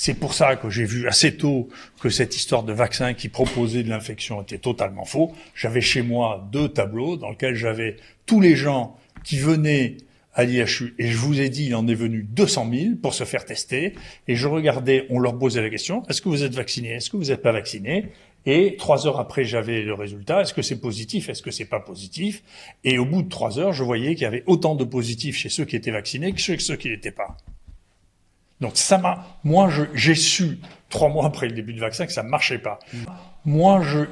C'est pour ça que j'ai vu assez tôt que cette histoire de vaccin qui proposait de l'infection était totalement faux. J'avais chez moi 2 tableaux dans lesquels j'avais tous les gens qui venaient à l'IHU, et je vous ai dit, il en est venu 200 000 pour se faire tester, et je regardais, on leur posait la question, est-ce que vous êtes vacciné, est-ce que vous n'êtes pas vacciné? Et 3 heures après, j'avais le résultat, est-ce que c'est positif, est-ce que c'est pas positif? Et au bout de 3 heures, je voyais qu'il y avait autant de positifs chez ceux qui étaient vaccinés que chez ceux qui n'étaient pas. Donc j'ai su 3 mois après le début du vaccin que ça marchait pas.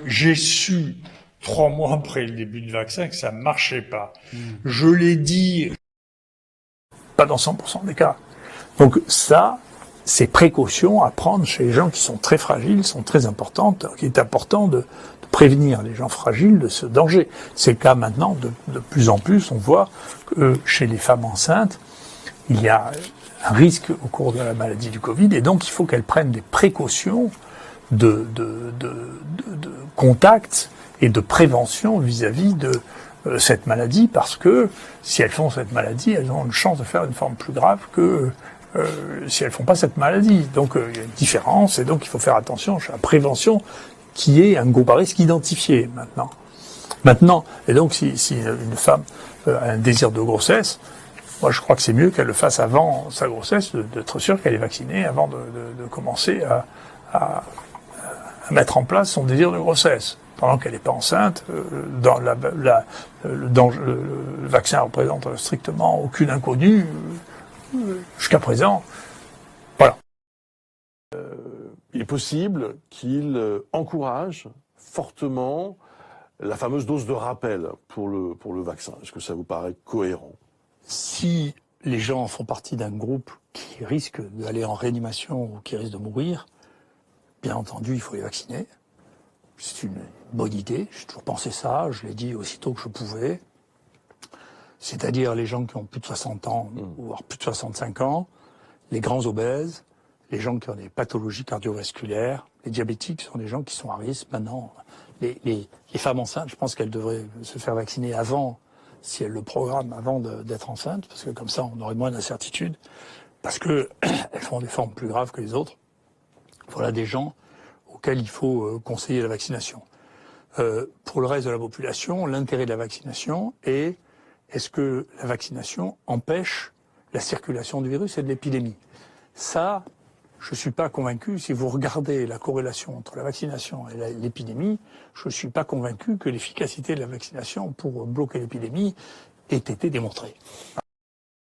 J'ai su 3 mois après le début du vaccin que ça marchait pas. Je l'ai dit, pas dans 100% des cas. Donc ça, ces précautions à prendre chez les gens qui sont très fragiles sont très importantes. Il est important de prévenir les gens fragiles de ce danger. C'est le cas maintenant de plus en plus. On voit que chez les femmes enceintes, il y a un risque au cours de la maladie du Covid, et donc il faut qu'elles prennent des précautions de contact et de prévention vis-à-vis de cette maladie, parce que si elles font cette maladie, elles ont une chance de faire une forme plus grave que si elles font pas cette maladie. Donc il y a une différence, et donc il faut faire attention à la prévention qui est un groupe à risque identifié maintenant. Et donc si une femme a un désir de grossesse, moi je crois que c'est mieux qu'elle le fasse avant sa grossesse, d'être sûre qu'elle est vaccinée avant de commencer à mettre en place son désir de grossesse. Pendant qu'elle n'est pas enceinte, le vaccin représente strictement aucune inconnue jusqu'à présent. Voilà. Il est possible qu'il encourage fortement la fameuse dose de rappel pour le vaccin. Est-ce que ça vous paraît cohérent? Si les gens font partie d'un groupe qui risque d'aller en réanimation ou qui risque de mourir, bien entendu, il faut les vacciner. C'est une bonne idée, j'ai toujours pensé ça, je l'ai dit aussitôt que je pouvais. C'est-à-dire les gens qui ont plus de 60 ans, voire plus de 65 ans, les grands obèses, les gens qui ont des pathologies cardiovasculaires, les diabétiques sont des gens qui sont à risque maintenant. Les femmes enceintes, je pense qu'elles devraient se faire vacciner avant, si elles le programment avant d'être enceintes, parce que comme ça on aurait moins d'incertitudes, parce que elles font des formes plus graves que les autres. Voilà des gens auxquels il faut conseiller la vaccination. Pour le reste de la population, l'intérêt de la vaccination est ce que la vaccination empêche la circulation du virus et de l'épidémie. Ça, je ne suis pas convaincu. Si vous regardez la corrélation entre la vaccination et l'épidémie, je ne suis pas convaincu que l'efficacité de la vaccination pour bloquer l'épidémie ait été démontrée.